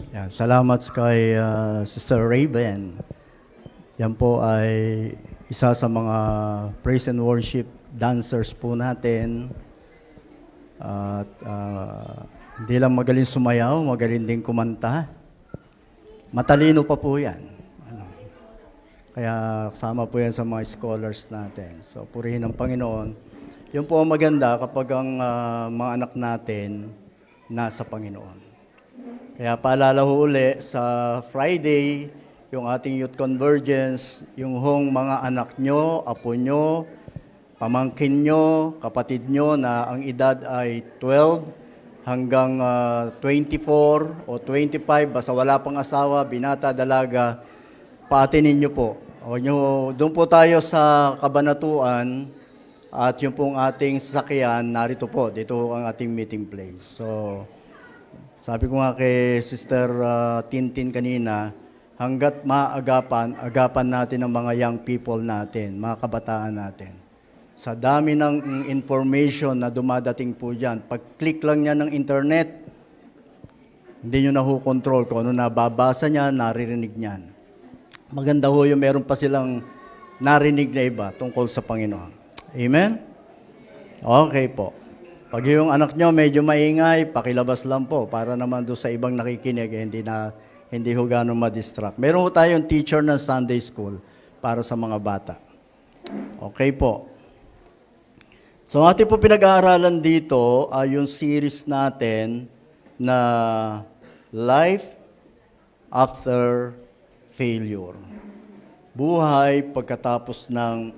Yan, salamat kay Sister Raven. Yan po ay isa sa mga praise and worship dancers po natin. At hindi lang magaling sumayaw, magaling din kumanta. Matalino pa po yan. Kaya kasama po yan sa mga scholars natin. So purihin ang Panginoon. Yun po ang maganda kapag ang mga anak natin nasa Panginoon. Kaya paalala ho uli sa Friday, yung ating youth convergence, yung hong mga anak nyo, apo nyo, pamangkin nyo, kapatid nyo na ang edad ay 12 hanggang 24 o 25, basta wala pang asawa, binata, dalaga, paatinin nyo po. Doon po tayo sa Kabanatuan at yung pong ating sasakyan, narito po, dito ang ating meeting place. So, sabi ko nga kay Sister Tintin kanina, hanggat agapan natin ang mga young people natin, mga kabataan natin. Sa dami ng information na dumadating po dyan, pag-click lang niya ng internet, hindi nyo na control kung ano nababasa niya, naririnig niyan. Maganda ho yung meron pa silang narinig na iba tungkol sa Panginoon. Amen? Okay po. Pag yung anak nyo medyo maingay, pakilabas lang po para naman doon sa ibang nakikinig, hindi ho gano'ng ma-distract. Meron ho tayong teacher ng Sunday School para sa mga bata. Okay po. So ating po pinag-aaralan dito ay yung series natin na Life After Failure. Buhay pagkatapos ng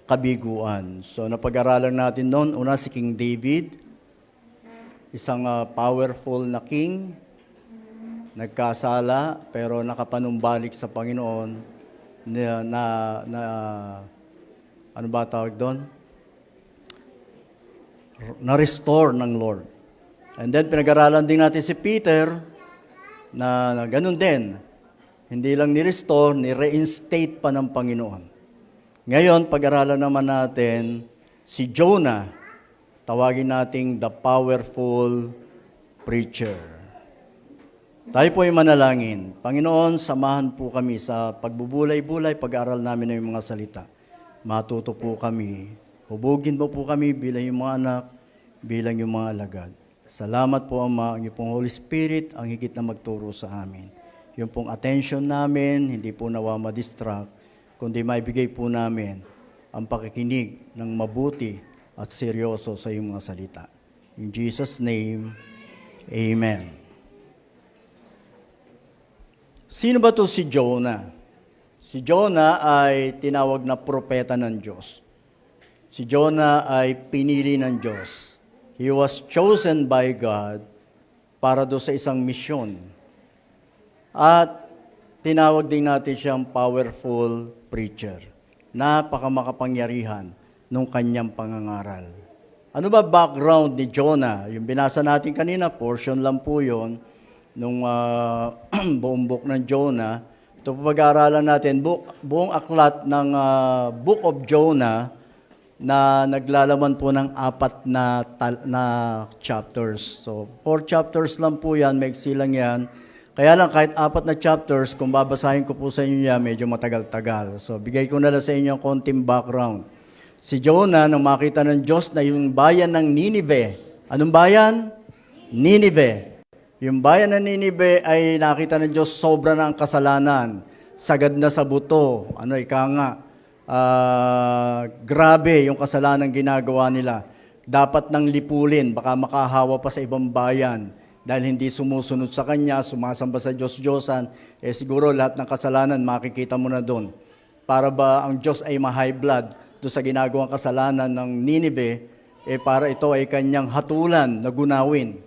kabiguan. So napag-aralan natin noon, una si King David, isang powerful na king, nagkasala pero nakapanumbalik sa Panginoon ano ba tawag doon? Na-restore ng Lord. And then pinag-aralan din natin si Peter na ganun din. Hindi lang ni-restore, ni-reinstate pa ng Panginoon. Ngayon, pag-aralan naman natin si Jonah, tawagin nating the powerful preacher. Tayo po ay manalangin. Panginoon, samahan po kami sa pagbubulay-bulay, pag-aaral namin ng mga salita. Matuto po kami. Hubugin mo po kami bilang yung mga anak, bilang yung mga alagad. Salamat po, Ama, ang iyong Holy Spirit, ang higit na magturo sa amin. Yung pong attention namin, hindi po nawa ma-distract, kundi maibigay po namin ang pakikinig ng mabuti at seryoso sa iyong mga salita. In Jesus' name, Amen. Sino ba to si Jonah? Si Jonah ay tinawag na propeta ng Diyos. Si Jonah ay pinili ng Diyos. He was chosen by God para do sa isang misyon. At tinawag din natin siyang powerful preacher. Napakamakapangyarihan nung kanyang pangangaral. Ano ba background ni Jonah? Yung binasa natin kanina, portion lang po yun, nung buong book ng Jonah. Ito po pag-aaralan natin, buong aklat ng Book of Jonah na naglalaman po ng 4 na chapters. So, 4 chapters lang po yan, maiksi lang yan. Kaya lang, kahit 4 na chapters, kung babasahin ko po sa inyo yan, medyo matagal-tagal. So, bigay ko na lang sa inyo ang konting background. Si Jonah, nang makita ng Diyos na yung bayan ng Ninive. Anong bayan? Ninive. Yung bayan ng Ninive ay nakita ng Diyos sobra na ang kasalanan. Sagad na sa buto. Grabe yung kasalanan ginagawa nila. Dapat nang lipulin, baka makahawa pa sa ibang bayan. Dahil hindi sumusunod sa Kanya, sumasamba sa Diyos-Diyosan, siguro lahat ng kasalanan makikita mo na doon. Para ba ang Diyos ay ma-high blood doon sa ginagawang kasalanan ng Ninive, para ito ay Kanyang hatulan na gunawin.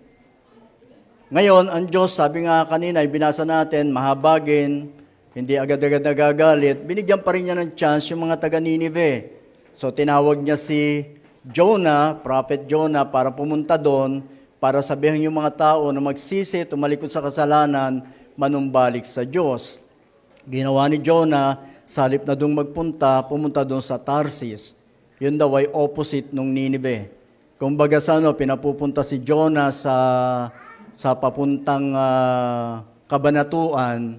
Ngayon, ang Diyos, sabi nga kanina, binasa natin, mahabagin, hindi agad-agad nagagalit, binigyan pa rin niya ng chance yung mga taga-Ninive. So tinawag niya si Jonah, Prophet Jonah, para pumunta doon, para sabihin yung mga tao na magsisi, tumalikod sa kasalanan, manumbalik sa Diyos. Ginawa ni Jonah, sa halip na doon pumunta doon sa Tarsis. Yun daw ay opposite nung Ninive. Kumbaga pinapupunta si Jonah sa papuntang Kabanatuan,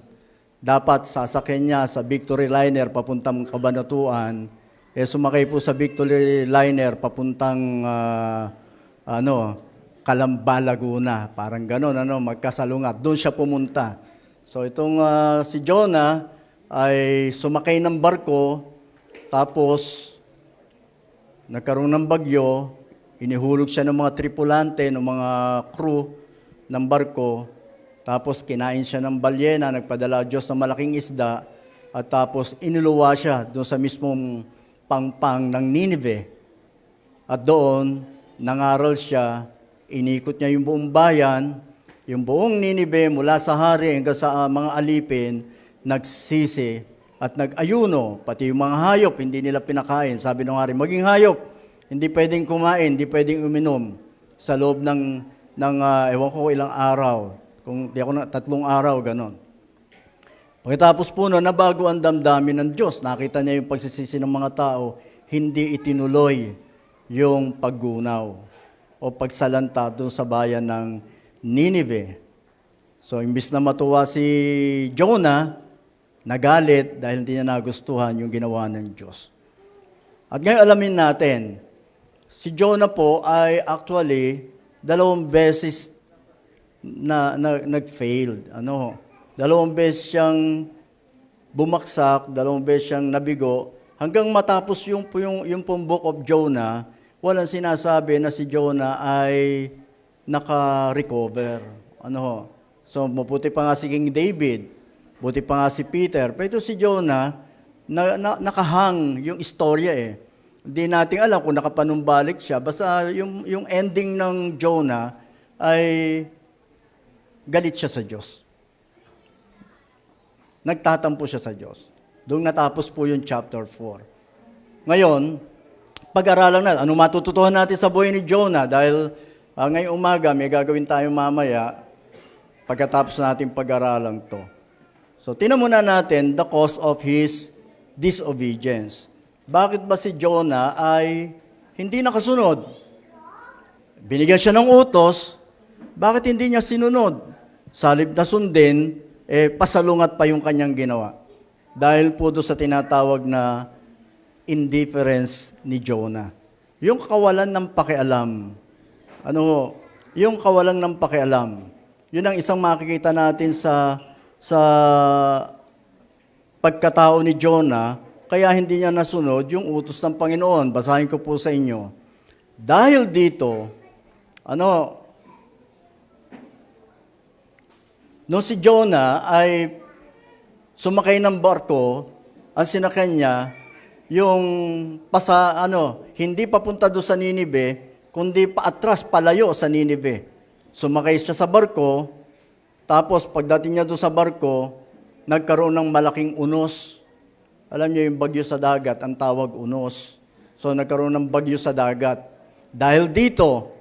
dapat sasakyan niya sa Victory Liner papuntang Kabanatuan, sumakay po sa Victory Liner papuntang Calamba, Laguna. Parang gano'n, magkasalungat. Doon siya pumunta. So itong si Jonah ay sumakay ng barko, tapos nagkaroon ng bagyo, inihulog siya ng mga tripulante, ng mga crew ng barko, tapos kinain siya ng balyena, nagpadala Diyos ng malaking isda, at tapos inuluwa siya doon sa mismong pangpang ng Ninive. At doon, nangaral siya, inikot niya yung buong bayan, yung buong Ninive mula sa hari hanggang sa mga alipin, nagsisi at nag-ayuno, pati yung mga hayop, hindi nila pinakain. Sabi ng hari, maging hayop, hindi pwedeng kumain, hindi pwedeng uminom sa loob ng ewan ko ilang araw. Kung di ako 3 araw, ganon. Pagkatapos po noon, nabago ang damdamin ng Diyos. Nakita niya yung pagsisisi ng mga tao, hindi itinuloy yung paggunaw o pagsalanta doon sa bayan ng Ninive. So, imbis na matuwa si Jonah, nagalit dahil hindi niya nagustuhan yung ginawa ng Diyos. At ngayon alamin natin, si Jonah po ay actually 2 beses na nag-failed. 2 beses siyang bumaksak, 2 beses siyang nabigo, hanggang matapos yung pong Book of Jonah, walang sinasabi na si Jonah ay naka-recover. So, mabuti pa nga si King David, buti pa nga si Peter, pero si Jonah, nakahang yung istorya Hindi natin alam kung nakapanumbalik siya, basta yung ending ng Jonah ay galit siya sa Diyos. Nagtatampo siya sa Diyos. Doon natapos po yung chapter 4. Ngayon, pag-aralan natin, ano matututuhan natin sa buhay ni Jonah? Dahil ngayong umaga, may gagawin tayo mamaya pagkatapos natin pag-aralan to. So, tinan muna natin the cause of his disobedience. Bakit ba si Jonah ay hindi nakasunod? Binigyan siya ng utos, bakit hindi niya sinunod? Salib na sundin, pasalungat pa yung kanyang ginawa. Dahil po doon sa tinatawag na indifference ni Jonah. Yung kawalan ng pakialam. Yung kawalan ng pakialam. Yun ang isang makikita natin sa pagkatao ni Jonah, kaya hindi niya nasunod yung utos ng Panginoon. Basahin ko po sa inyo. Dahil dito, nung si Jonah ay sumakay ng barko, ang sinakyan niya, yung hindi papunta doon sa Ninive, kundi paatras, palayo sa Ninive. Sumakay siya sa barko, tapos pagdating niya doon sa barko, nagkaroon ng malaking unos. Alam niyo yung bagyo sa dagat, ang tawag unos. So nagkaroon ng bagyo sa dagat. Dahil dito,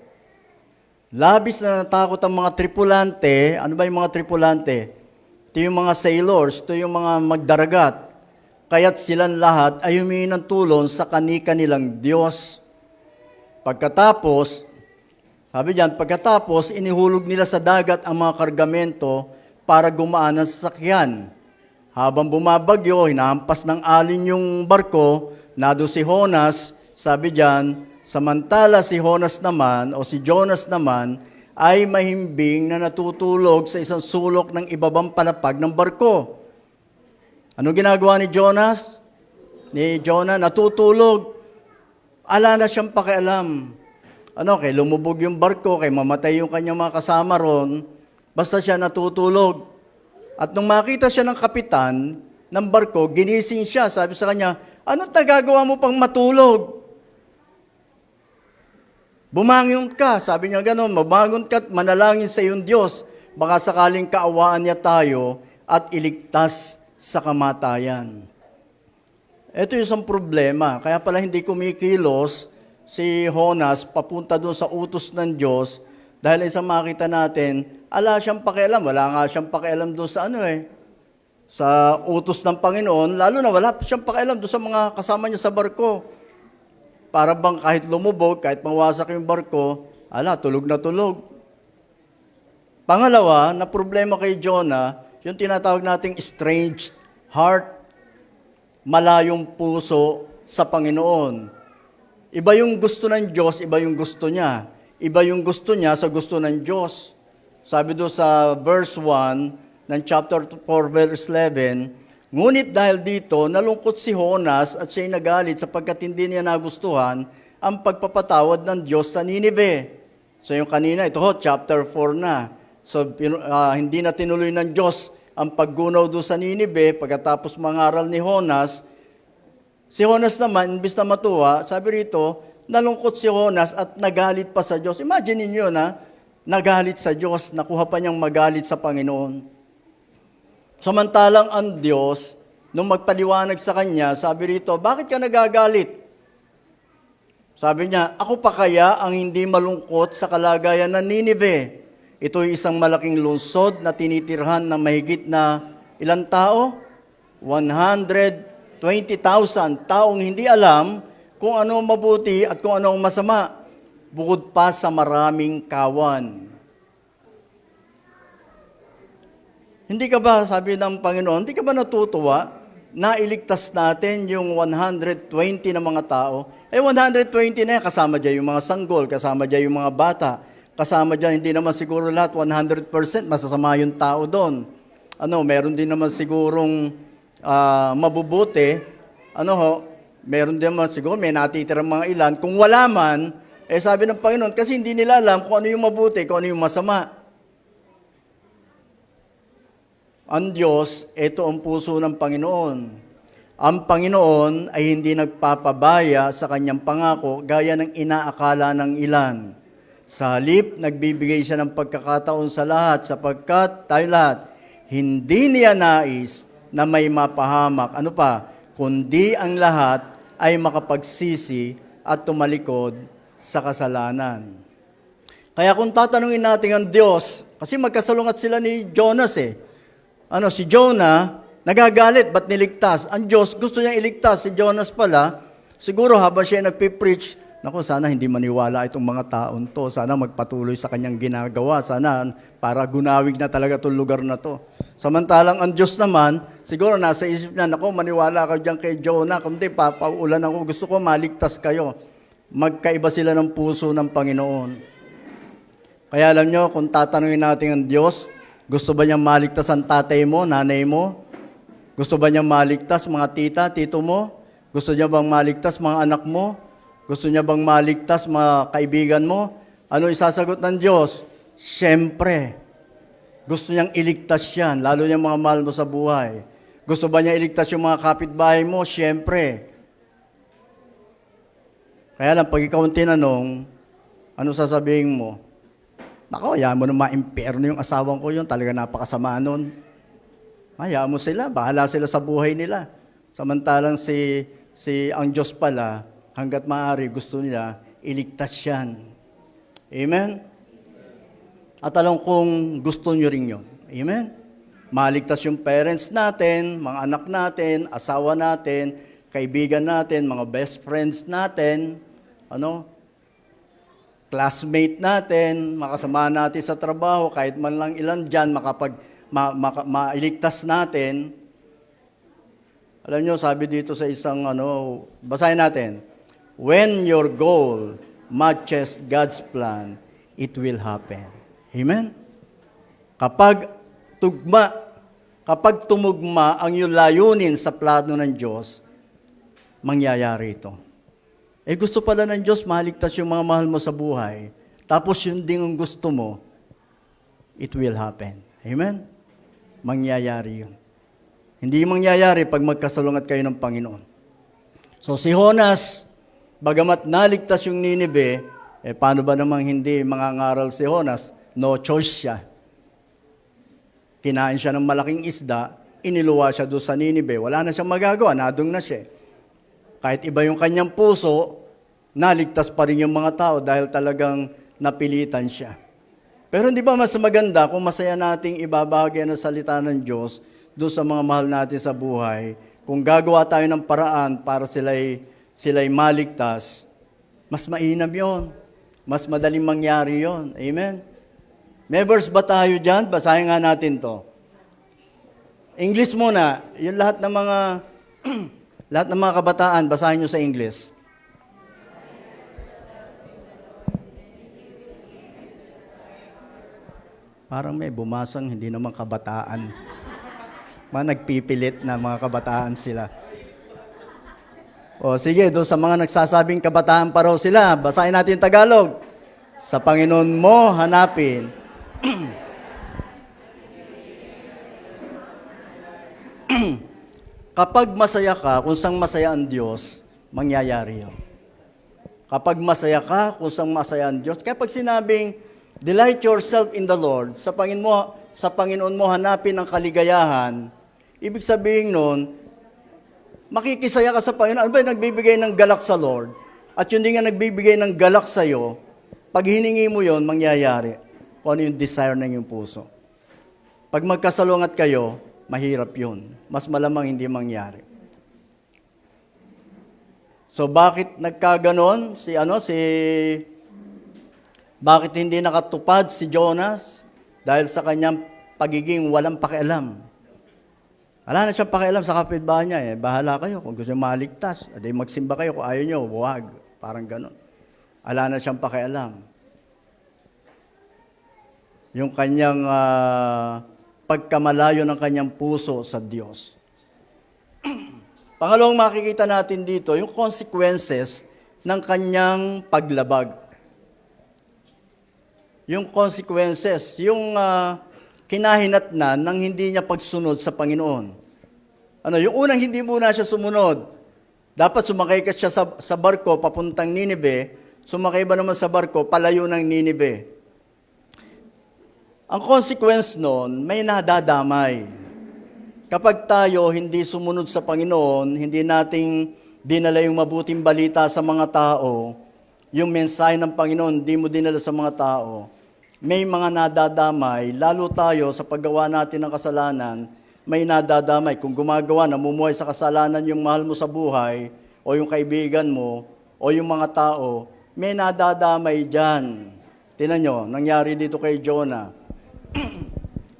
labis na natakot ang mga tripulante. Ano ba yung mga tripulante? Ito yung mga sailors, ito yung mga magdaragat. Kaya't silang lahat ay humingi ng tulong sa kani-kanilang Diyos. Pagkatapos, inihulog nila sa dagat ang mga kargamento para gumaan ang sasakyan. Habang bumabagyo, hinahampas ng alon yung barko, nado si Jonas, sabi diyan, samantala si Jonas naman, o si Jonas naman, ay mahimbing na natutulog sa isang sulok ng ibabang palapag ng barko. Ano ginagawa ni Jonas? Ni Jonah, natutulog. Ala na siyang pakialam. Kay lumubog yung barko, kay mamatay yung kanyang mga kasama ron, basta siya natutulog. At nung makita siya ng kapitan ng barko, ginising siya. Sabi sa kanya, anong nagagawa mo pang matulog? Bumangon ka. Sabi niya gano'n, mabangon ka at manalangin sa iyong Diyos. Baka sakaling kaawaan niya tayo at iligtas sa kamatayan. Ito yung isang problema. Kaya pala hindi kumikilos si Jonas papunta doon sa utos ng Diyos dahil isang makita natin, ala siyang pakialam. Wala nga siyang pakialam doon sa sa utos ng Panginoon, lalo na wala siyang pakialam doon sa mga kasama niya sa barko. Para bang kahit lumubog, kahit mawasak yung barko, tulog na tulog. Pangalawa, na problema kay Jonah, yung tinatawag nating estranged heart, malayong puso sa Panginoon. Iba yung gusto ng Diyos, iba yung gusto niya. Iba yung gusto niya sa gusto ng Diyos. Sabi doon sa verse 1 ng chapter 4, verse 11, ngunit dahil dito, nalungkot si Jonas at siya'y nagalit sapagkat hindi niya nagustuhan ang pagpapatawad ng Diyos sa Nineveh. So yung kanina, ito chapter 4 na. So hindi na tinuloy ng Diyos ang paggunaw doon sa Nineveh pagkatapos mangaral ni Jonas. Si Jonas naman, imbis na matuwa, sabi rito, nalungkot si Jonas at nagalit pa sa Diyos. Imagine niyo na, nagalit sa Diyos, nakuha pa niyang magalit sa Panginoon. Samantalang ang Diyos, nung magpaliwanag sa kanya, sabi rito, bakit ka nagagalit? Sabi niya, ako pa kaya ang hindi malungkot sa kalagayan ng Nineveh? Ito'y isang malaking lungsod na tinitirhan ng mahigit na ilang tao? 120,000 taong hindi alam kung ano mabuti at kung ano ang masama, bukod pa sa maraming kawan. Hindi ka ba, sabi ng Panginoon, hindi ka ba natutuwa na iligtas natin yung 120 na mga tao? 120 na yan, kasama dyan yung mga sanggol, kasama dyan yung mga bata, kasama dyan, hindi naman siguro lahat 100% masasama yung tao doon. Meron din naman sigurong mabubuti, meron din naman siguro may natitirang mga ilan. Kung wala man, sabi ng Panginoon, kasi hindi nila alam kung ano yung mabuti, kung ano yung masama. Ang Diyos, ito ang puso ng Panginoon. Ang Panginoon ay hindi nagpapabaya sa kanyang pangako gaya ng inaakala ng ilan. Sa halip, nagbibigay siya ng pagkakataon sa lahat sapagkat tayo lahat, hindi niya nais na may mapahamak. Kundi ang lahat ay makapagsisi at tumalikod sa kasalanan. Kaya kung tatanungin natin ang Diyos, kasi magkasalungat sila ni Jonas si Jonah, nagagalit, ba't niligtas? Ang Diyos, gusto niya iligtas. Si Jonas pala, siguro habang siya nagpipreach, sana hindi maniwala itong mga taon to. Sana magpatuloy sa kanyang ginagawa. Sana para gunawig na talaga itong lugar na to. Samantalang ang Diyos naman, siguro nasa isip niya, maniwala ka dyan kay Jonah, kundi papaulan ako, gusto ko maligtas kayo. Magkaiba sila ng puso ng Panginoon. Kaya alam nyo, kung tatanungin natin ang Diyos, gusto ba niyang maligtas ang tatay mo, nanay mo? Gusto ba niyang maligtas mga tita, tito mo? Gusto niya bang maligtas mga anak mo? Gusto niya bang maligtas mga kaibigan mo? Ano isasagot ng Diyos? Siyempre. Gusto niyang iligtas yan, lalo niyang mga mahal mo sa buhay. Gusto ba niya iligtas yung mga kapitbahay mo? Siyempre. Kaya lang, pag ikaw ang tinanong, ano sasabihin mo? Nako, hayaan mo na ma-imperno yung asawang ko yun. Talaga napakasama nun. Hayaan mo sila. Bahala sila sa buhay nila. Samantalang ang Diyos pala, hanggat maaari, gusto nila, iligtas yan. Amen? At alam kong gusto nyo rin yun. Amen? Maligtas yung parents natin, mga anak natin, asawa natin, kaibigan natin, mga best friends natin, classmate natin, makasama natin sa trabaho, kahit man lang ilan dyan, mailigtas natin. Alam nyo, sabi dito sa isang, basahin natin, when your goal matches God's plan, it will happen. Amen? Kapag tumugma ang iyong layunin sa plano ng Diyos, mangyayari ito. Gusto pala ng Diyos, maligtas yung mga mahal mo sa buhay. Tapos yun din ang gusto mo, it will happen. Amen? Mangyayari yun. Hindi mangyayari pag magkasalungat kayo ng Panginoon. So si Jonas, bagamat naligtas yung Nineveh, paano ba namang hindi mangangaral si Jonas? No choice siya. Kinain siya ng malaking isda, iniluwa siya doon sa Nineveh. Wala na siyang magagawa, nadung na siya. Kahit iba yung kanyang puso, naligtas pa rin yung mga tao dahil talagang napilitan siya. Pero hindi ba mas maganda kung masaya nating ibabahagi ang salita ng Diyos doon sa mga mahal natin sa buhay, kung gagawa tayo ng paraan para sila'y maligtas, mas mainam yon, mas madaling mangyari yon. Amen? May verse ba tayo dyan? Basahin nga natin to. English muna. Yung lahat ng mga lahat ng mga kabataan, basahin nyo sa English. Parang may bumasang hindi naman kabataan. Mga nagpipilit na mga kabataan sila. O sige, doon sa mga nagsasabing kabataan pa raw sila, basahin natin Tagalog. Sa Panginoon mo hanapin. Kapag masaya ka, kung saan masaya ang Diyos, mangyayari yun. Kapag masaya ka, kung saan masaya ang Diyos, kaya pag sinabing, delight yourself in the Lord, sa Panginoon mo hanapin ang kaligayahan, ibig sabihin nun, makikisaya ka sa Panginoon. Ano ba yung nagbibigay ng galak sa Lord? At yun din nga nagbibigay ng galak sa'yo, pag hiningi mo yon, mangyayari. Kung ano yung desire ng iyong puso. Pag magkasalungat kayo, mahirap yun. Mas malamang hindi mangyari. So bakit nagkaganon bakit hindi nakatupad si Jonas? Dahil sa kanyang pagiging walang pakialam. Wala na siyang pakialam sa kapitbahay niya. Bahala kayo. Kung gusto niyo maligtas, edi magsimba kayo. Kung ayaw niyo, huwag. Parang ganon. Wala na siyang pakialam. Yung kanyang pagkamalayo ng kanyang puso sa Diyos. Pangalawang makikita natin dito, yung consequences ng kanyang paglabag. Yung consequences, yung kinahinatnan ng hindi niya pagsunod sa Panginoon. Yung unang hindi muna siya sumunod. Dapat sumakay ka siya sa barko papuntang Ninive, sumakay ba naman sa barko palayo ng Ninive. Ang consequence noon, may nadadamay. Kapag tayo hindi sumunod sa Panginoon, hindi nating dinala yung mabuting balita sa mga tao, yung mensahe ng Panginoon, hindi mo dinala sa mga tao, may mga nadadamay, lalo tayo sa paggawa natin ng kasalanan, may nadadamay. Kung gumagawa, namumuhay sa kasalanan yung mahal mo sa buhay, o yung kaibigan mo, o yung mga tao, may nadadamay dyan. Tingnan nyo, nangyari dito kay Jonah.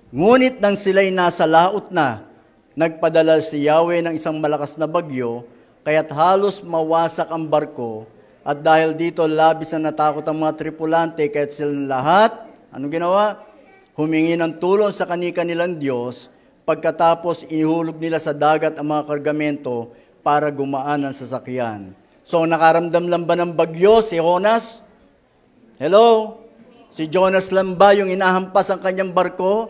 Ngunit nang sila'y nasa laot na, nagpadala si Yahweh ng isang malakas na bagyo, kaya't halos mawasak ang barko, at dahil dito labis na natakot ang mga tripulante, kaya't silang lahat, anong ginawa? Humingi ng tulong sa kani-kanilang Diyos, pagkatapos inihulog nila sa dagat ang mga kargamento para gumaan ang sasakyan. So nakaramdam lang ba ng bagyo si Jonas? Hello? Si Jonas lang ba yung inahampas ang kanyang barko?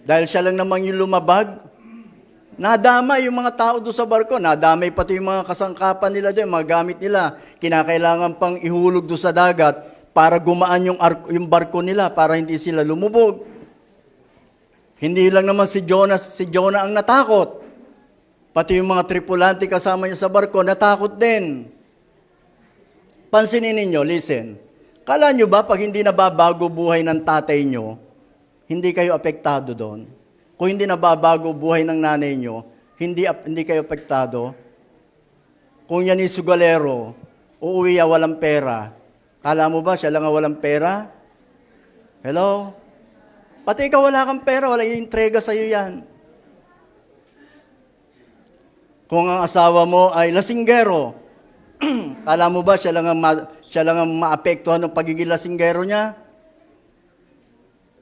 Dahil siya lang naman yung lumabag? Nadamay yung mga tao doon sa barko. Nadamay pati yung mga kasangkapan nila doon, mga gamit nila. Kinakailangan pang ihulog doon sa dagat para gumaan yung barko nila, para hindi sila lumubog. Hindi lang naman si Jonah ang natakot. Pati yung mga tripulante kasama niya sa barko, natakot din. Pansinin ninyo, listen. Kala nyo ba pag hindi nababago buhay ng tatay nyo, hindi kayo apektado doon? Kung hindi nababago buhay ng nanay nyo, hindi kayo apektado? Kung yan yung sugalero, uuwi walang pera, kala mo ba siya lang walang pera? Hello? Pati ikaw wala kang pera, wala i-entrega sa'yo yan. Kung ang asawa mo ay lasinggero, kala mo ba siya lang ang maapektuhan ng pagiging lasinggero niya?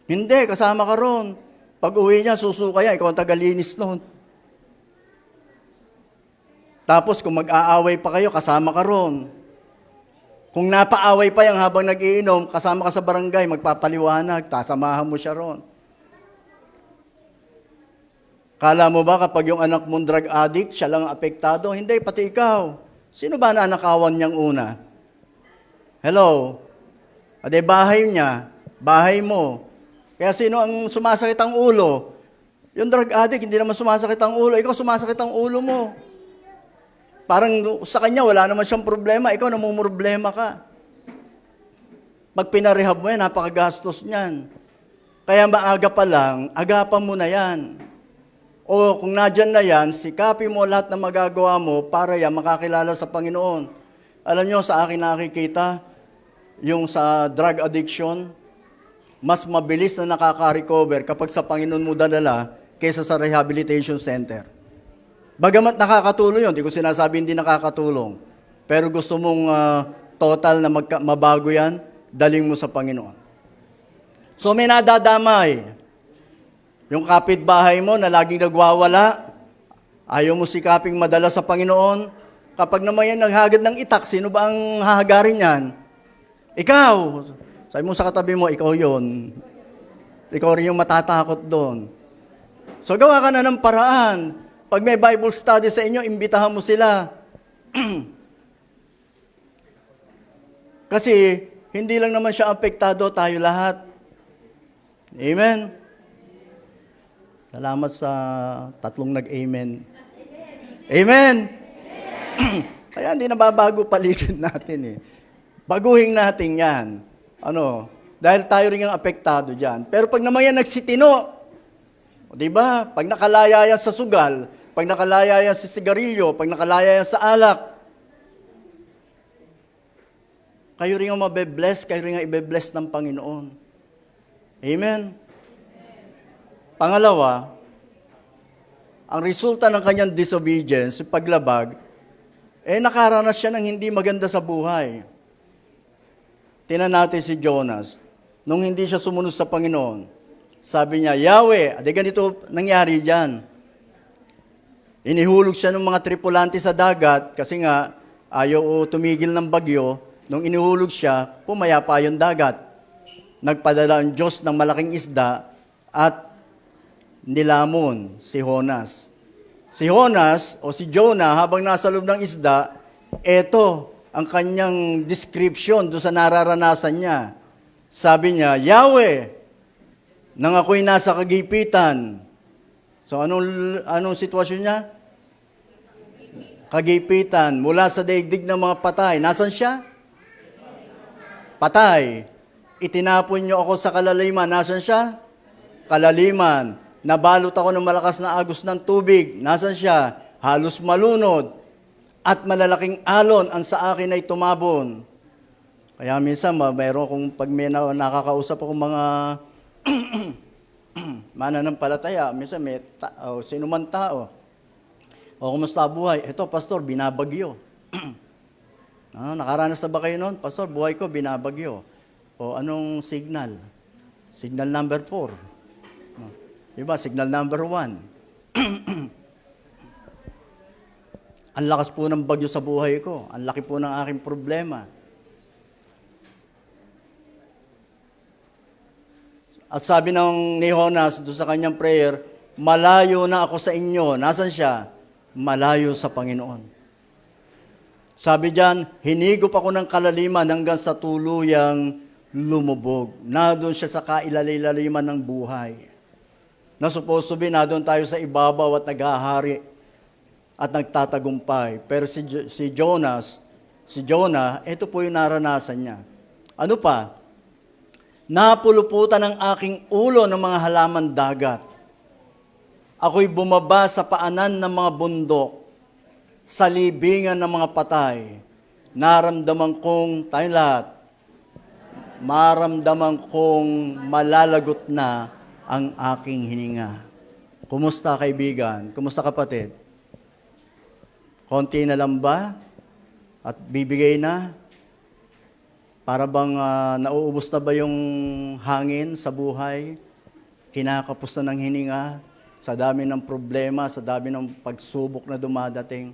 Hindi, kasama ka ron. Pag uwi niya, susuka yan, ikaw ang tagalinis noon. Tapos kung mag-aaway pa kayo, kasama ka ron. Kung napaaway pa yan habang nag-iinom, kasama ka sa barangay, magpapaliwanag, tasamahan mo siya ron. Kala mo ba kapag yung anak mong drug addict, siya lang apektado? Hindi, pati ikaw. Sino ba nanakawan niyang una? Hello? Ade bahay niya, bahay mo. Kaya sino ang sumasakit ang ulo? Yung drug addict, hindi naman sumasakit ang ulo. Ikaw sumasakit ang ulo mo. Parang sa kanya, wala naman siyang problema. Ikaw namumroblema ka. Pag pinarehab mo yan, napakagastos niyan. Kaya maaga pa lang, agapan mo na yan. O kung nadyan na yan, sikapin mo lahat na magagawa mo para yan makakilala sa Panginoon. Alam nyo, sa akin nakikita, yung sa drug addiction, mas mabilis na nakaka-recover kapag sa Panginoon mo dalala kaysa sa rehabilitation center. Bagamat nakakatulong yun, di ko sinasabi hindi nakakatulong. Pero gusto mong total na mabago yan, daling mo sa Panginoon. So may nadadamay. Yung kapitbahay mo na laging nagwawala, ayaw mo sikaping madala sa Panginoon. Kapag naman yan naghagad ng itak, sino ba ang hahagarin yan? Ikaw. Sabi mo sa katabi mo, ikaw yon. Ikaw rin yung matatakot doon. So gawa ka na ng paraan. Pag may Bible study sa inyo, imbitahan mo sila. Kasi hindi lang naman siya apektado, tayo lahat. Amen? Salamat sa tatlong nag-amen. Amen? Kaya hindi nababago paligid natin eh. Baguhin natin yan. Dahil tayo rin ang apektado dyan. Pero pag naman yan nagsitino, di ba? Pag nakalaya yan sa sugal, pag nakalaya yan sa sigarilyo, pag nakalaya yan sa alak, kayo rin ang mabe-bless, kayo rin ang ibe-bless ng Panginoon. Amen? Pangalawa, ang resulta ng kanyang disobedience, paglabag, nakaranas siya ng hindi maganda sa buhay. Tingnan natin si Jonas. Nung hindi siya sumunod sa Panginoon, sabi niya, Yahweh, ganito nangyari dyan. Inihulog siya ng mga tripulante sa dagat kasi nga ayaw tumigil ng bagyo. Nung inihulog siya, pumayapa yung dagat. Nagpadala ang Diyos ng malaking isda at nilamon si Jonas. Si Jonas o si Jonah habang nasa loob ng isda, eto ang kanyang description doon sa nararanasan niya. Sabi niya, Yahweh, nang ako'y nasa kagipitan. So anong sitwasyon niya? Kagipitan, mula sa daigdig ng mga patay. Nasaan siya? Patay. Itinapon niyo ako sa kalaliman. Nasaan siya? Kalaliman. Nabalot ako ng malakas na agos ng tubig. Nasaan siya? Halos malunod. At malalaking alon ang sa akin ay tumabon. Kaya minsan, mayroon kung pag may nakakausap ako mga mananampalataya, minsan may sino man tao. O kumusta buhay? Ito, pastor, binabagyo. Nakaranas na ba kayo noon? Pastor, buhay ko, binabagyo. O anong signal? Signal number 4. Diba? Signal number 1. Ang lakas po ng bagyo sa buhay ko. Ang laki po ng aking problema. At sabi ni Jonas doon sa kanyang prayer, malayo na ako sa inyo. Nasaan siya? Malayo sa Panginoon. Sabi diyan, hinigop ako ng kalaliman hanggang sa tuluyang lumubog. Nandun siya sa kailalaliman ng buhay. Na supposed to be, nandun tayo sa ibabaw at naghahari at nagtatagumpay. Pero si Jonah, ito po yung naranasan niya. Ano pa? Napuluputan ng aking ulo ng mga halaman dagat. Ako'y bumaba sa paanan ng mga bundok, sa libingan ng mga patay. Naramdaman kong, tayo lahat, maramdaman kong malalagot na ang aking hininga. Kumusta kaibigan? Kumusta kapatid? Konti na lang ba? At bibigay na? Para bang nauubos na ba yung hangin sa buhay? Kinakapos na ng hininga? Sa dami ng problema, sa dami ng pagsubok na dumadating.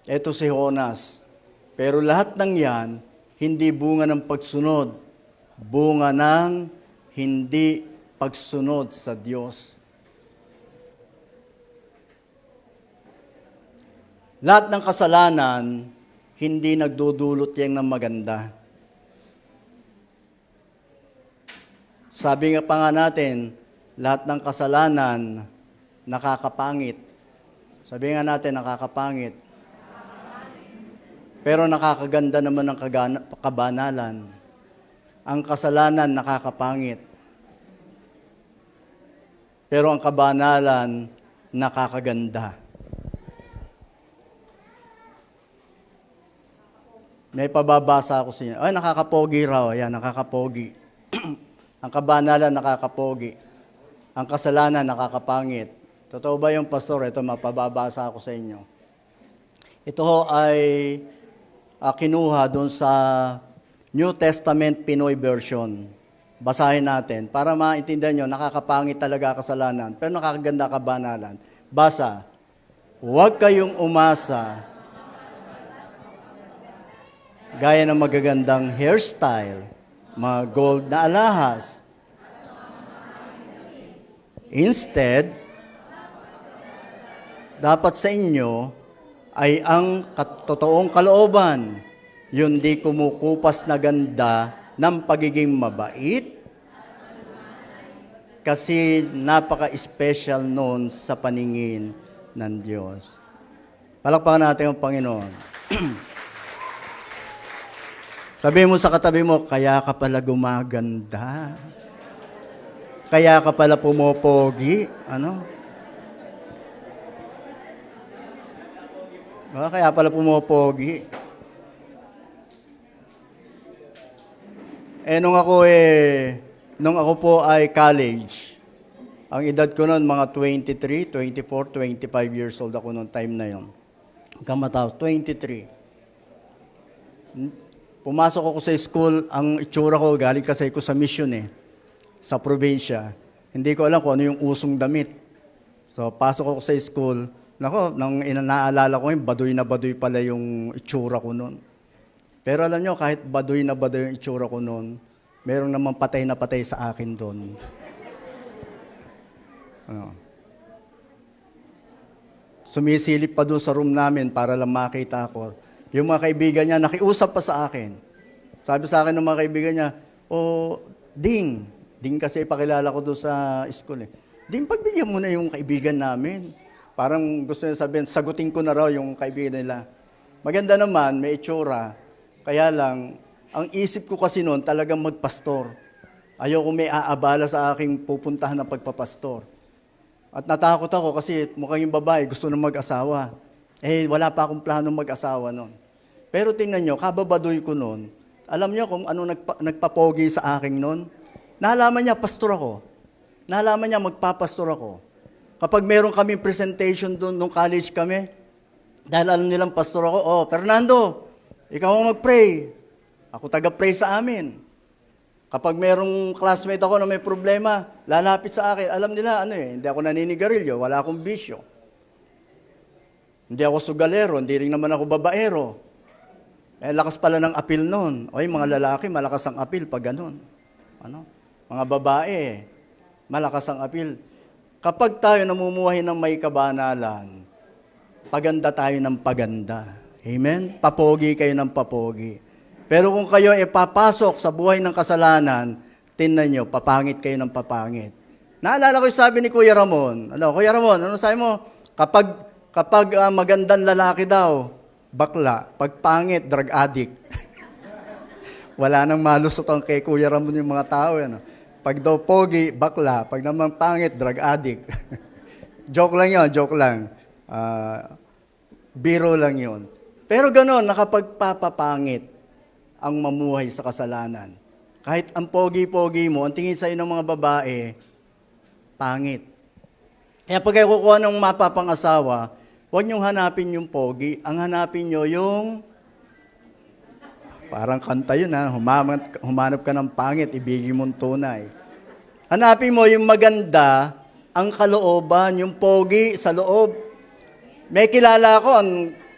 Ito si Jonas. Pero lahat ng yan, hindi bunga ng pagsunod. Bunga ng hindi pagsunod sa Diyos. Lahat ng kasalanan, hindi nagdudulot yan ng maganda. Sabi nga pa nga natin, lahat ng kasalanan, nakakapangit. Sabi nga natin, nakakapangit. Pero nakakaganda naman ng kabanalan. Ang kasalanan, nakakapangit. Pero ang kabanalan, nakakaganda. May pababasa ako sa inyo. Ay, nakakapogi raw. Ayan, nakakapogi. Ang kabanalan nakakapogi. Ang kasalanan nakakapangit. Totoo ba yung pastor? Ito, mapababasa ako sa inyo. Ito ho ay kinuha doon sa New Testament Pinoy version. Basahin natin para maintindihan nyo, nakakapangit talaga kasalanan, pero nakakaganda kabanalan. Basa, huwag kayong umasa gaya ng magagandang hairstyle, mga gold na alahas. Instead, dapat sa inyo ay ang totoong kalooban, yun di kumukupas na ganda ng pagiging mabait, kasi napaka-special noon sa paningin ng Diyos. Palakpakan natin ang Panginoon. Sabi mo sa katabi mo, kaya ka pala gumaganda. Kaya ka pala pumopogi. Ano? Kaya pala pumopogi. Nung ako po ay college, ang edad ko noon mga 23, 24, 25 years old ako noong time na yon. Hanggang matapos, 23. Pumasok ako sa school, ang itsura ko, galing kasi ko sa mission sa probinsya. Hindi ko alam kung ano yung usong damit. So, pasok ako sa school, nang naalala ko baduy na baduy pala yung itsura ko noon. Pero alam nyo, kahit baduy na baduy yung itsura ko noon, merong naman patay na patay sa akin doon. Sumisilip pa doon sa room namin para lang makita ko. Yung mga kaibigan niya, nakiusap pa sa akin. Sabi sa akin ng mga kaibigan niya, Ding. Ding kasi ipakilala ko doon sa school Ding, pagbigyan mo na yung kaibigan namin. Parang gusto niya sabihin, sagutin ko na raw yung kaibigan nila. Maganda naman, may itsura. Kaya lang, ang isip ko kasi noon talagang magpastor. Ayoko may aabala sa aking pupuntahan ng pagpapastor. At natakot ako kasi mukhang yung babae gusto na mag-asawa. Wala pa akong plano mag-asawa noon. Pero tingnan nyo, kababadoy ko noon, alam nyo kung ano nagpapogi sa akin noon? Nalaman niya, pastor ako. Nalaman niya, magpapastor ako. Kapag meron kaming presentation doon, nung college kami, dahil alam nilang pastor ako, Fernando, ikaw ang mag-pray. Ako taga-pray sa amin. Kapag merong classmate ako na may problema, lalapit sa akin, alam nila, hindi ako naninigarilyo, wala akong bisyo. Hindi ako sugalero, hindi rin naman ako babaero. Lakas pala ng apil noon. Mga lalaki, malakas ang apil pag ganun. Mga babae, malakas ang apil. Kapag tayo namumuhay ng may kabanalan, paganda tayo ng paganda. Amen? Papogi kayo ng papogi. Pero kung kayo papasok sa buhay ng kasalanan, tingnan nyo, papangit kayo ng papangit. Naalala ko yung sabi ni Kuya Ramon. Kuya Ramon, ano sabi mo? Kapag magandang lalaki daw, bakla. Pag pangit, drug addict. Wala nang malusutan kay Kuya Ramon yung mga tao. Pag daw pogi, bakla. Pag naman pangit, drug addict. Joke lang yun, joke lang. Biro lang yun. Pero gano'n, nakapagpapapangit ang mamuhay sa kasalanan. Kahit ang pogi-pogi mo, ang tingin sa'yo ng mga babae, pangit. Kaya pag kayo kukuha ng mapapangasawa, huwag niyong hanapin yung pogi, ang hanapin niyo yung, parang kanta yun humanap ka ng pangit, ibigin mong tunay. Hanapin mo yung maganda, ang kalooban, yung pogi sa loob. May kilala ko,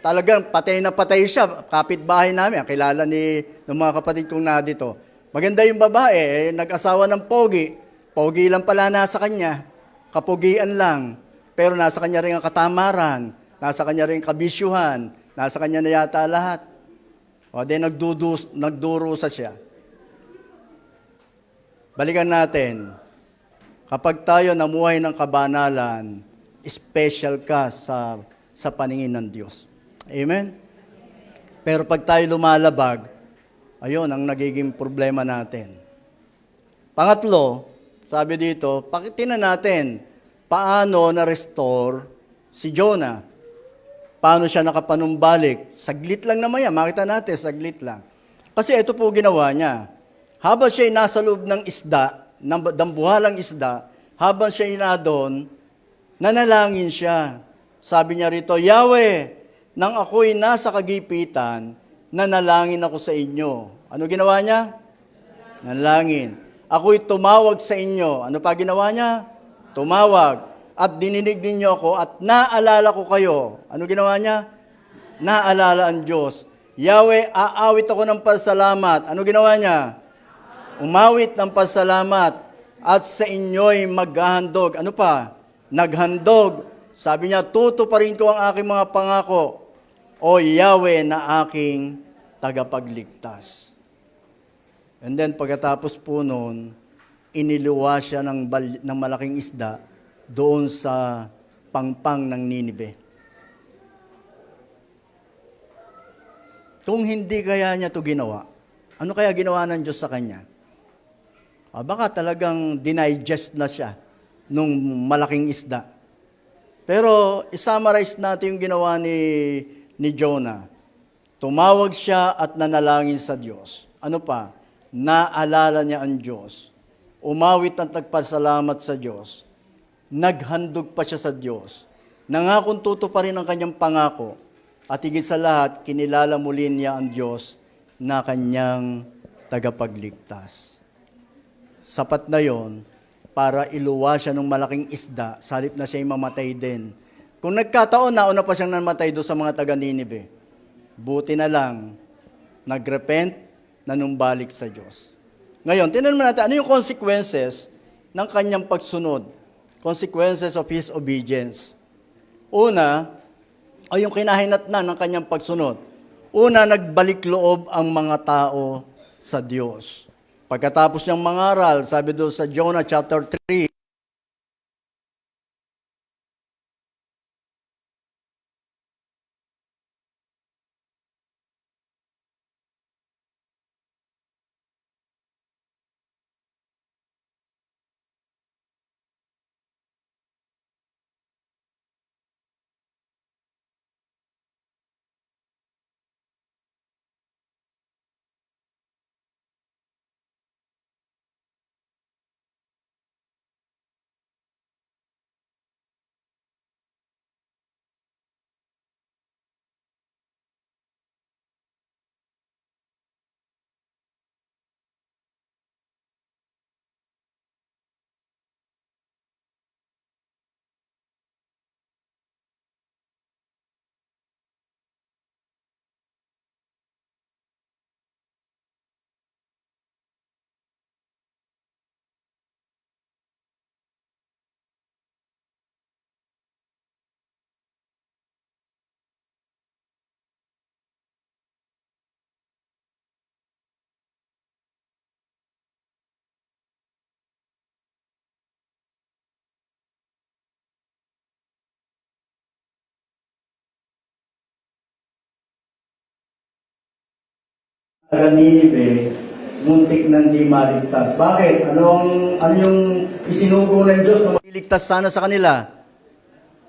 talagang patay na patay siya, kapitbahay namin, ang kilala ng mga kapatid kong na dito. Maganda yung babae, nag-asawa ng pogi. Pogi lang pala nasa kanya, kapugian lang. Pero nasa kanya rin ang katamaran, nasa kanya rin kabisyuhan, nasa kanya na yata lahat. Nagdurusa siya. Balikan natin, kapag tayo namuhay ng kabanalan, special ka sa paningin ng Diyos. Amen? Pero pag tayo lumalabag, ayun ang nagiging problema natin. Pangatlo, sabi dito, pakitingnan natin paano na-restore si Jonah. Paano siya nakapanumbalik? Saglit lang naman yan. Makita natin, saglit lang. Kasi ito po ginawa niya. Habang siya nasa loob ng isda, dambuhalang isda, habang siya inadon, nanalangin siya. Sabi niya rito, Yahweh, nang ako'y nasa kagipitan, nanalangin ako sa inyo. Ano ginawa niya? Nanalangin. Ako'y tumawag sa inyo. Ano pa ginawa niya? Tumawag. At dininig ninyo ako at naalala ko kayo. Ano ginawa niya? Naalala ang Diyos. Yahweh, aawit ako ng pasalamat. Ano ginawa niya? Umawit ng pasalamat. At sa inyo'y maghahandog. Ano pa? Naghandog. Sabi niya, tutuparin ko ang aking mga pangako. O Yahweh na aking tagapagligtas. And then pagkatapos po noon, iniluwa siya ng malaking isda doon sa pangpang ng Ninive. Kung hindi kaya niya ito ginawa, ano kaya ginawa ng Diyos sa kanya? Baka talagang dinigest na siya nung malaking isda. Pero isummarize natin yung ginawa ni Jonah. Tumawag siya at nanalangin sa Diyos. Ano pa? Naalala niya ang Diyos. Umawit at nagpasalamat sa Diyos. Naghandog pa siya sa Diyos. Nangakong tutuparin ang kanyang pangako. At higit sa lahat, kinilala muli niya ang Diyos na kanyang tagapagligtas. Sapat na yon para iluwa siya ng malaking isda, sa halip na siya'y mamatay din. Kung nagkataon, nauna pa siyang namatay doon sa mga taga-Ninive. Buti na lang, nagrepent, nanumbalik sa Diyos. Ngayon, tingnan natin, ano yung consequences ng kanyang pagsunod? Consequences of his obedience. Una, ay yung kinahinatnan ng kanyang pagsunod. Una, nagbalik loob ang mga tao sa Diyos. Pagkatapos niyang mangaral, sabi doon sa Jonah chapter 3, Ninive, muntik nang di maligtas. Bakit? Ano yung isinugo ng Diyos na maliligtas sana sa kanila?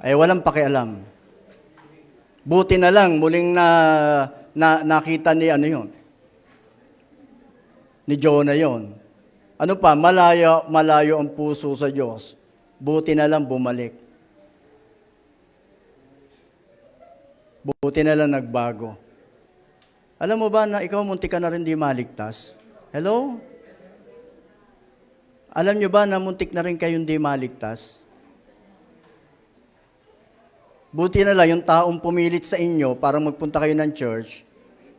Ay walang pakialam. Buti na lang, muling nakita ni ni Jonah yon. Ano pa? Malayo ang puso sa Diyos. Buti na lang bumalik. Buti na lang nagbago. Alam mo ba na ikaw muntik ka na rin di maligtas? Hello? Alam nyo ba na muntik na rin kayong di maligtas? Buti na lang yung taong pumilit sa inyo para magpunta kayo ng church.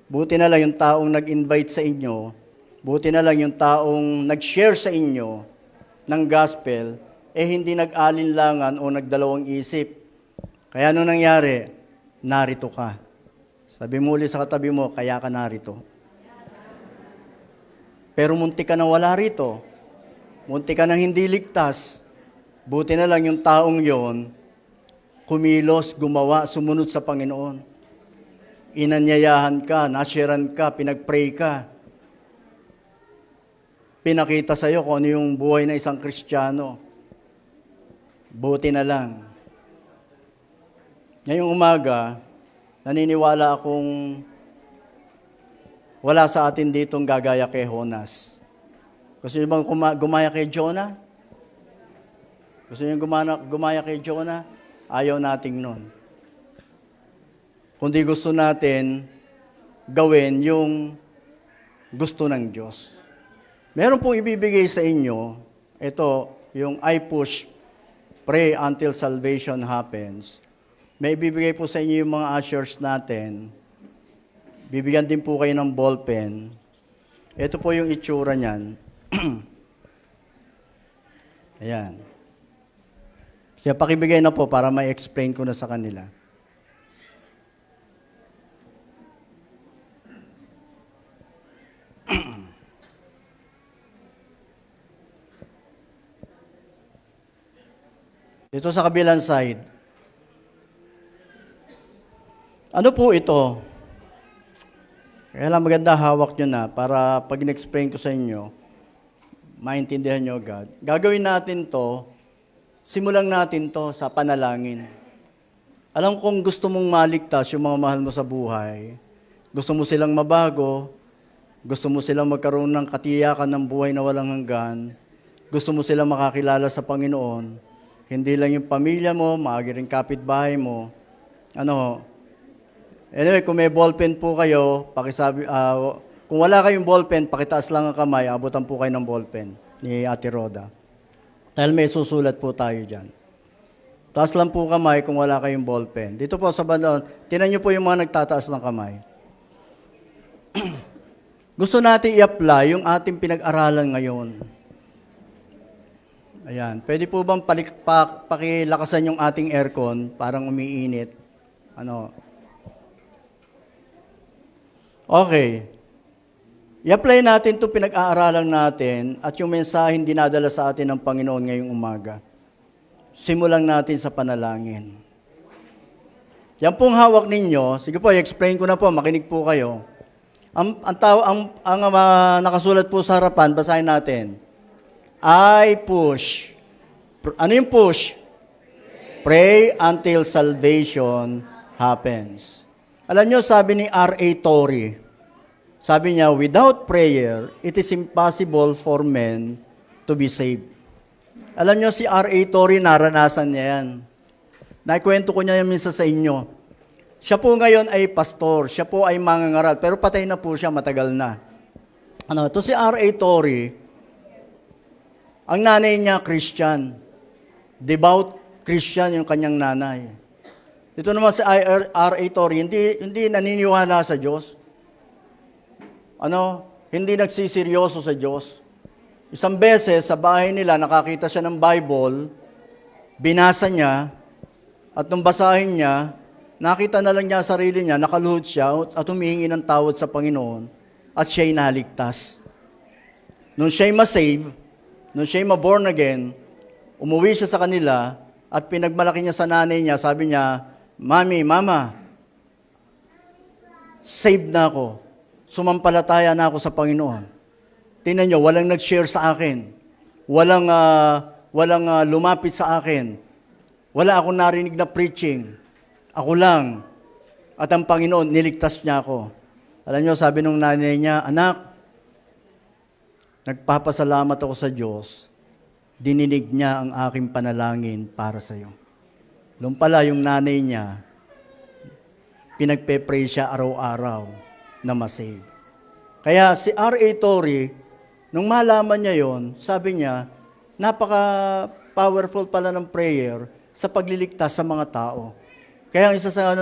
Buti na lang yung taong nag-invite sa inyo. Buti na lang yung taong nag-share sa inyo ng gospel, hindi nag-alinlangan o nagdalawang isip. Kaya ano nangyari? Narito ka. Sabi mo ulit sa katabi mo, kaya ka narito. Pero muntik ka nang wala rito. Muntik ka nang hindi ligtas. Buti na lang yung taong yon, kumilos, gumawa, sumunod sa Panginoon. Inanyayahan ka, nasyaran ka, pinag-pray ka. Pinakita sa'yo kung ano yung buhay na isang Kristiyano. Buti na lang. Ngayong umaga, naniniwala akong wala sa atin ditong gagaya kay Jonas. Gusto niyo bang gumaya kay Jonah? Gusto niyo gumaya kay Jonah? Ayaw nating nun. Kundi gusto natin gawin yung gusto ng Diyos. Meron pong ibibigay sa inyo, ito, yung I push, pray until salvation happens. May ibibigay po sa inyo yung mga ushers natin. Bibigyan din po kayo ng ballpen. Ito po yung itsura niyan. Ayan. Siya pakibigay na po para ma-explain ko na sa kanila. Dito sa kabilang side. Ano po ito? Kaya lang maganda hawak nyo na para pag in-explain ko sa inyo, maintindihan nyo agad. Gagawin natin to, simulan natin to sa panalangin. Alam kong gusto mong maligtas yung mga mahal mo sa buhay, gusto mo silang mabago, gusto mo silang magkaroon ng katiyakan ng buhay na walang hanggan, gusto mo silang makakilala sa Panginoon, hindi lang yung pamilya mo, maagi rin kapitbahay mo. Anyway, kung may ballpen po kayo, pakisabi, kung wala kayong ballpen, pakitaas lang ang kamay, abutan po kayo ng ballpen ni Ate Roda. Dahil may susulat po tayo dyan. Taas lang po kamay kung wala kayong ballpen. Dito po sa banda, tinan niyo po yung mga nagtataas ng kamay. Gusto natin i-apply yung ating pinag-aralan ngayon. Ayan. Pwede po bang pakilakasan yung ating aircon, parang umiinit? Okay. I-apply natin ito pinag-aaralan natin at yung mensaheng dinadala sa atin ng Panginoon ngayong umaga. Simulan natin sa panalangin. Yan pong hawak ninyo, sige po, i-explain ko na po, makinig po kayo. Ang nakasulat po sa harapan, basahin natin. I push. Ano yung push? Pray until salvation happens. Alam nyo, sabi ni R.A. Torrey, sabi niya, without prayer, it is impossible for men to be saved. Alam nyo, si R.A. Torrey, naranasan niya yan. Naikwento ko niya yan minsan sa inyo. Siya po ngayon ay pastor, siya po ay mangangaral, pero patay na po siya, matagal na. Ito si R.A. Torrey, ang nanay niya, Christian. Devout Christian yung kanyang nanay. Ito naman si R.A. Torrey, hindi naniniwala sa Diyos. Hindi nagsiseryoso sa Diyos. Isang beses, sa bahay nila, nakakita siya ng Bible, binasa niya, at nung basahin niya, nakita na lang niya sarili niya, nakaluhod siya, at humihingi ng tawad sa Panginoon, at siya'y naligtas. Nung siya'y ma-save, nung siya'y ma-born again, umuwi siya sa kanila at pinagmalaki niya sa nanay niya, sabi niya, Mama, saved na ako. Sumampalataya na ako sa Panginoon. Tingnan niyo, walang nag-share sa akin. Walang lumapit sa akin. Wala akong narinig na preaching. Ako lang. At ang Panginoon, niligtas niya ako. Alam niyo, sabi nung nanay niya, anak, nagpapasalamat ako sa Diyos, dininig niya ang aking panalangin para sa iyo. Noong pala, yung nanay niya, pinagpe-pray siya araw-araw na masave. Kaya si R.A. Torrey, nung malaman niya yon, sabi niya, napaka-powerful pala ng prayer sa pagliligtas sa mga tao. Kaya ang isa sa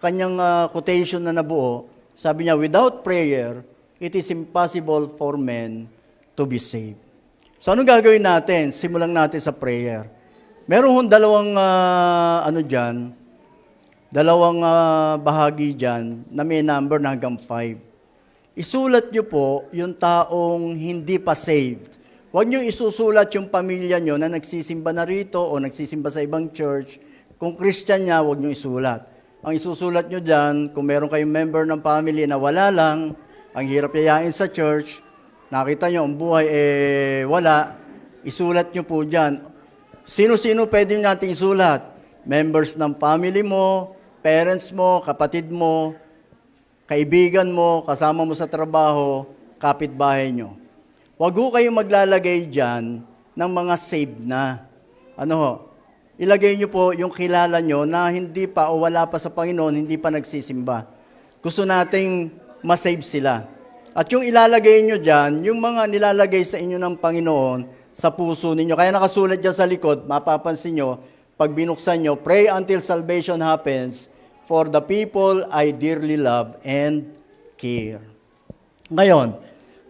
kanyang quotation na nabuo, sabi niya, without prayer, it is impossible for men to be saved. So ano gagawin natin? Simulan natin sa prayer. Meron dalawang bahagi dyan na may number na hanggang 5. Isulat nyo po yung taong hindi pa saved. Huwag nyo isusulat yung pamilya nyo na nagsisimba na rito o nagsisimba sa ibang church. Kung Christian niya, huwag nyo isulat. Ang isusulat nyo dyan, kung meron kayong member ng family na wala lang, ang hirap yayain sa church, nakita nyo, ang buhay, wala, isulat nyo po dyan. Sino-sino pwede natin isulat? Members ng family mo, parents mo, kapatid mo, kaibigan mo, kasama mo sa trabaho, kapitbahay nyo. Huwag ho kayong maglalagay dyan ng mga saved na. Ano ho? Ilagay nyo po yung kilala nyo na hindi pa o wala pa sa Panginoon, hindi pa nagsisimba. Gusto nating masave sila. At yung ilalagay nyo dyan, yung mga nilalagay sa inyo ng Panginoon, sa puso ninyo. Kaya nakasulat dyan sa likod, mapapansin nyo, pag binuksan nyo, pray until salvation happens for the people I dearly love and care. Ngayon,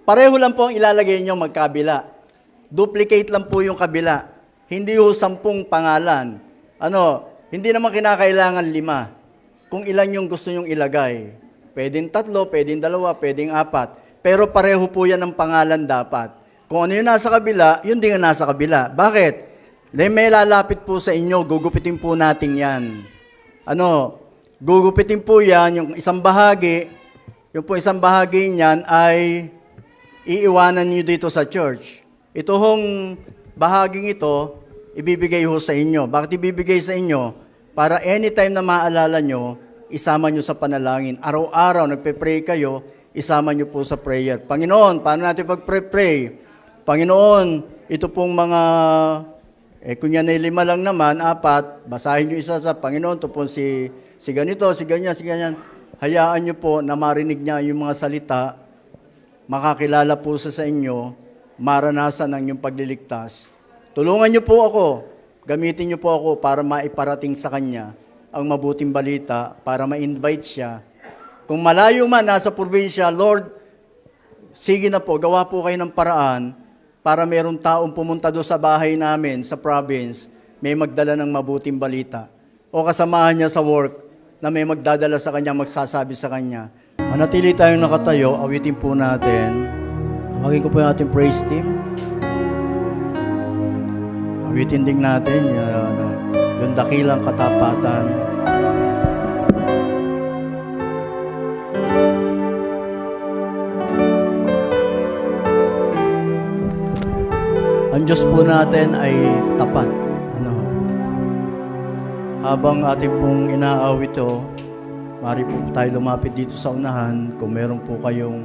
pareho lang po ang ilalagay nyo magkabila. Duplicate lang po yung kabila. Hindi ho 10 pangalan. Hindi naman kinakailangan 5. Kung ilan yung gusto nyong ilagay. Pwedeng 3, pwedeng 2, pwedeng 4. Pero pareho po yan ng pangalan dapat. Kung ano yung nasa kabila, yun din ang nasa kabila. Bakit? May lalapit po sa inyo, gugupitin po natin yan. Gugupitin po yan, yung isang bahagi niyan ay iiwanan niyo dito sa church. Ito hong bahaging ito, ibibigay ho sa inyo. Bakit ibibigay sa inyo? Para anytime na maalala nyo, isama nyo sa panalangin. Araw-araw, nagpe-pray kayo, isama nyo po sa prayer. Panginoon, paano natin pag-pray? Panginoon, ito pong mga, kunya na 5 lang naman, 4, basahin nyo isa sa Panginoon, ito pong si ganito, si ganyan. Hayaan nyo po na marinig niya yung mga salita, makakilala po sa inyo, maranasan ang inyong pagliligtas. Tulungan niyo po ako, gamitin niyo po ako para maiparating sa Kanya ang mabuting balita, para ma-invite siya. Kung malayo man, nasa probinsya, Lord, sige na po, gawa po kayo ng paraan para merong taong pumunta doon sa bahay namin, sa province, may magdala ng mabuting balita. O kasamahan niya sa work na may magdadala sa Kanya, magsasabi sa Kanya. Manatili tayong nakatayo, awitin po natin. Tawagin ko po yung ating praise team. Awitin din natin yung dakilang katapatan. Ang Diyos po natin ay tapat. Habang ating pong inaawit ito, maaari po tayo lumapit dito sa unahan. Kung meron po kayong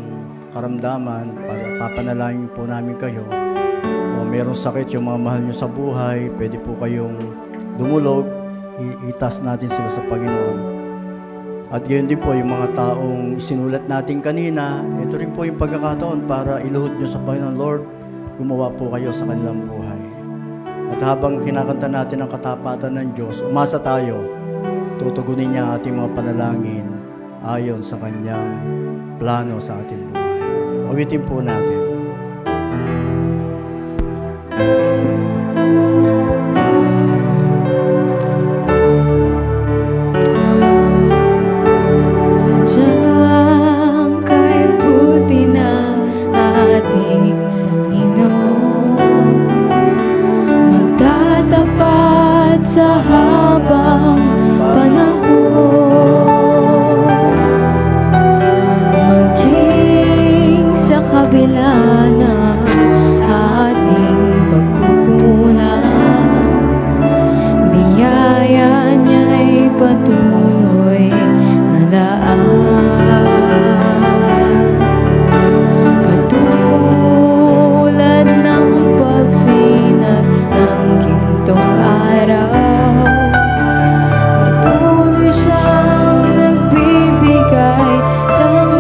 karamdaman, papanalangin po namin kayo. O merong sakit yung mga mahal nyo sa buhay, pwede po kayong dumulog, itas natin sila sa Panginoon. At gayon din po yung mga taong sinulat natin kanina, ito rin po yung pagkakataon para iluhod nyo sa Panginoon. Lord, gumawa po kayo sa kanilang buhay. At habang kinakanta natin ang katapatan ng Diyos, umasa tayo, tutugunin niya ating mga panalangin ayon sa Kanyang plano sa ating buhay. Awitin po natin. Sadyang kay buti ng ating Panginoon, magtatapat sa habang panahon, maging sa kabila ng ating pagkukulang, biyaya niya'y patuloy na daan. Katulad ng pagsinag ng gintong araw, patuloy siyang nagbibigay ng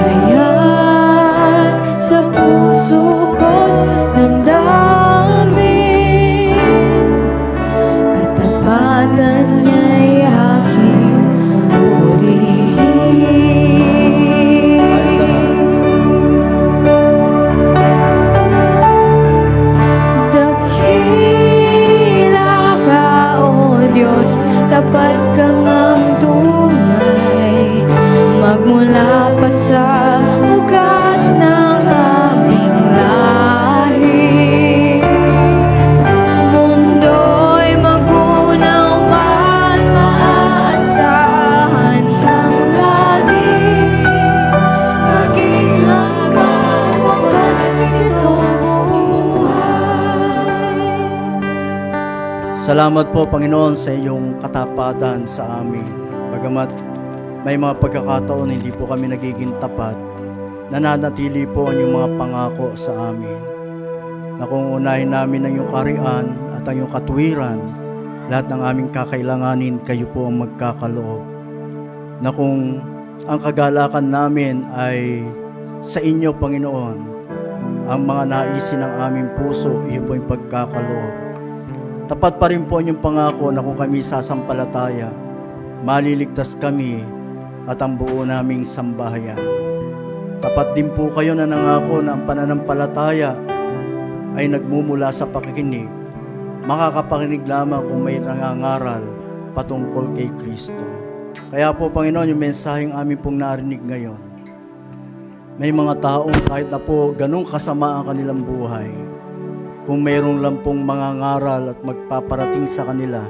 kaya't sa puso ko't damdamin, katapatan niya'y aking purihin. Dakila ka, O Diyos, sapat ka ngang tunay, magmula pa sa ugat ng aming lahi. Mundo'y magunaw man, maaasahan kang lagi, maging hanggang wakas nitong buhay. Salamat po, Panginoon, sa iyong katapatan sa amin. Bagamat may mga pagkakataon hindi po kami nagiging tapat, nananatili po ang iyong mga pangako sa amin. Na kung unahin namin ang iyong kaharian at ang iyong katuwiran, lahat ng aming kakailanganin, kayo po ang magkakaloob. Na kung ang kagalakan namin ay sa inyo, Panginoon, ang mga naisin ng aming puso, iyo po yung pagkakaloob. Tapat pa rin po ang iyong pangako na kung kami sasampalataya, maliligtas kami at ang buo naming sambahayan. Tapat din po kayo na nangako na ang pananampalataya ay nagmumula sa pakikinig. Makakapakinig lamang kung may nangangaral patungkol kay Kristo. Kaya po, Panginoon, yung mensaheng amin pong narinig ngayon, may mga taong kahit na po ganun kasama ang kanilang buhay, kung mayroong lang pong mangangaral at magpaparating sa kanila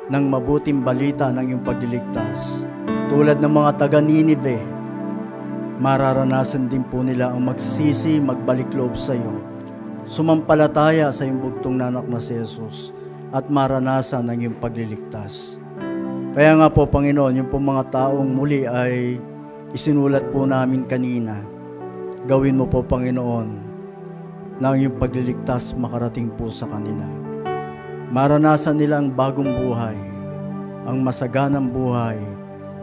ng mabuting balita ng iyong pagliligtas, tulad ng mga taga Ninive, mararanasan din po nila ang magsisi, magbalik loob sa iyo, sumampalataya sa iyong bugtong na anak na si Jesus, at maranasan ang iyong pagliligtas. Kaya nga po, Panginoon, yung po mga taong muli ay isinulat po namin kanina, gawin mo po, Panginoon, na ang iyong pagliligtas makarating po sa kanila. Maranasan nila ang bagong buhay, ang masaganang buhay,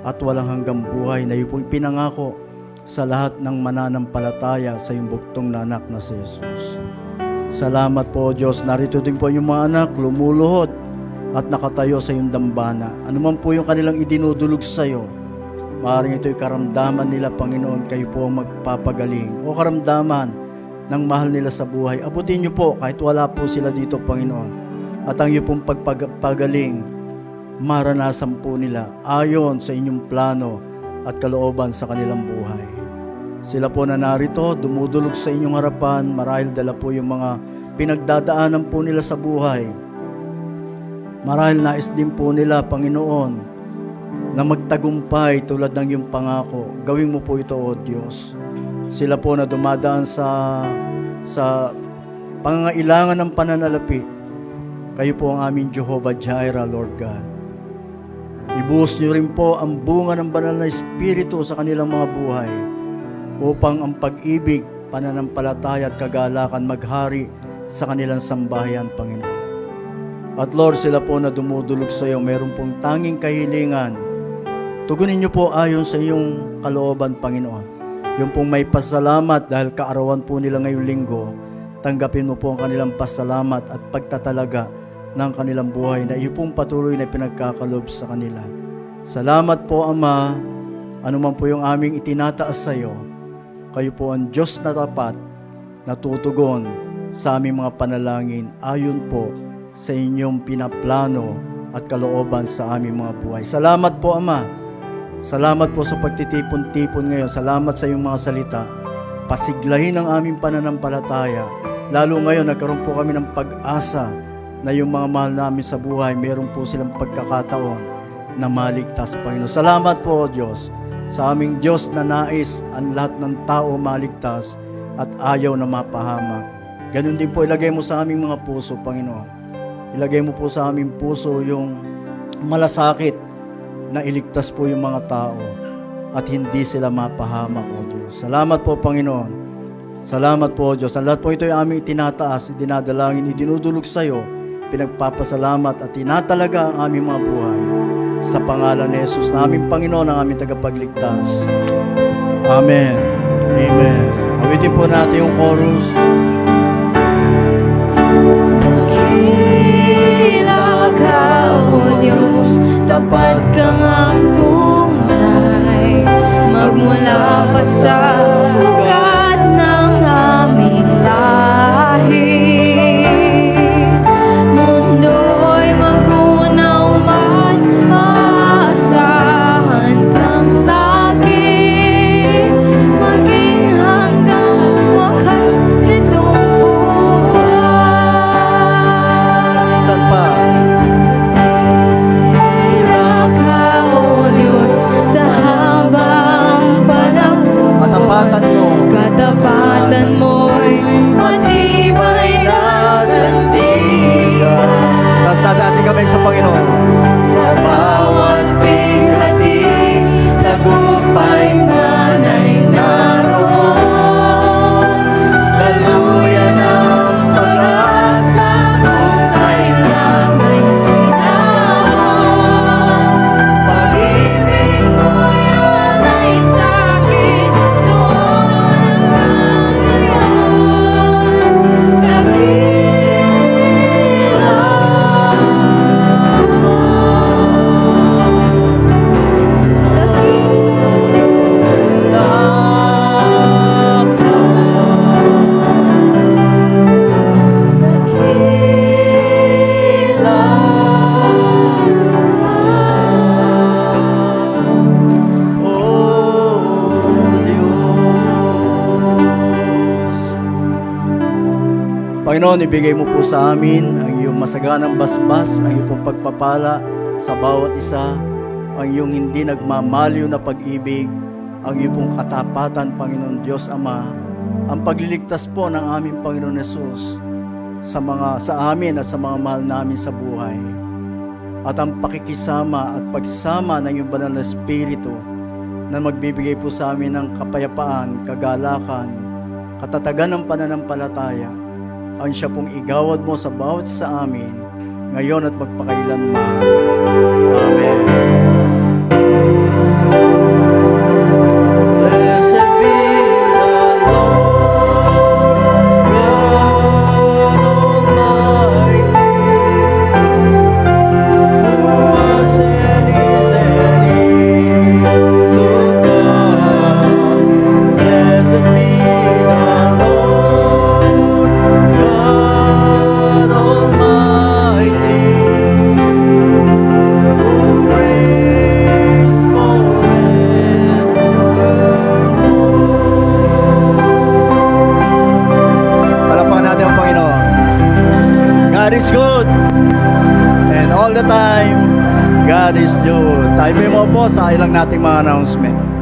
at walang hanggang buhay na iyo po pinangako sa lahat ng mananampalataya sa iyong bugtong na anak na si Jesus. Salamat po, Diyos. Narito din po yung mga anak, lumuluhod at nakatayo sa iyong dambana. Ano man po yung kanilang idinudulog sa iyo, maaaring ito'y karamdaman nila, Panginoon, kayo po ang magpapagaling. O karamdaman ng mahal nila sa buhay. Abutin niyo po kahit wala po sila dito, Panginoon. At ang iyo pong pagpagaling, maranasan po nila ayon sa inyong plano at kalooban sa kanilang buhay. Sila po na narito, dumudulog sa inyong harapan, marahil dala po yung mga pinagdadaanan po nila sa buhay. Marahil nais din po nila, Panginoon, na magtagumpay tulad ng iyong pangako. Gawin mo po ito, O Diyos. Sila po na dumadaan sa pangangailangan ng pananalapi. Kayo po ang aming Jehovah Jireh, Lord God. Ibuhos niyo rin po ang bunga ng banal na Espiritu sa kanilang mga buhay upang ang pag-ibig, pananampalataya at kagalakan maghari sa kanilang sambahayan, Panginoon. At Lord, sila po na dumudulog sa iyo, mayroon pong tanging kahilingan. Tugunin niyo po ayon sa iyong kalooban, Panginoon. Yung pong may pasalamat dahil kaarawan po nila ngayong linggo, tanggapin mo po ang kanilang pasalamat at pagtatalaga ng kanilang buhay na iyo pong patuloy na pinagkakalob sa kanila. Salamat po, Ama. Ano man po yung aming itinataas sa iyo, kayo po ang Diyos na tapat na tutugon sa aming mga panalangin ayon po sa inyong pinaplano at kalooban sa aming mga buhay. Salamat po, Ama. Salamat po sa pagtitipon-tipon ngayon. Salamat sa iyong mga salita. Pasiglahin ang aming pananampalataya. Lalo ngayon, nagkaroon po kami ng pag-asa na yung mga mahal namin sa buhay, meron po silang pagkakataon na maligtas, Panginoon. Salamat po, O Diyos, sa aming Diyos na nais ang lahat ng tao maligtas at ayaw na mapahamak. Ganun din po ilagay mo sa aming mga puso, Panginoon. Ilagay mo po sa aming puso yung malasakit na iligtas po yung mga tao at hindi sila mapahamak, O Diyos. Salamat po, Panginoon. Salamat po, O Diyos. Ang lahat po ito ay aming tinataas, dinadalangin, idinudulog sa iyo, pinagpapasalamat at tinatalaga ang aming mga buhay. Sa pangalan ni Jesus na aming Panginoon, ang aming tagapagligtas. Amen. Amen. Awitin po natin yung chorus. Dakila ka, O Diyos, tapat kang ang tunay. Magmula pa sa ugat ng aming lahi, mundo'y magunaw man, maasahan kang lagi, maging hanggang wakas nitong buhay. Saan pa? Dakila ka, O Diyos, Panginoon, ibigay mo po sa amin ang iyong masaganang basbas, ang iyong pagpapala sa bawat isa, ang iyong hindi nagmamaliw na pag-ibig, ang iyong pong katapatan, Panginoon Diyos Ama, ang pagliligtas po ng aming Panginoon Yesus sa amin at sa mga mahal namin sa buhay. At ang pakikisama at pagsama ng iyong banal na Espiritu na magbibigay po sa amin ng kapayapaan, kagalakan, katatagan ng pananampalataya, ang siya pong igawad mo sa bawat sa amin, ngayon at magpakailanman. Amen. Blessed be the Lord God Almighty, who was and is to come. Blessed be the Lord God Almighty, who reigns forevermore. Palapakan natin ang Panginoon. God is good. And all the time, God is good. Tayo mo po sa ilang nating mga announcement.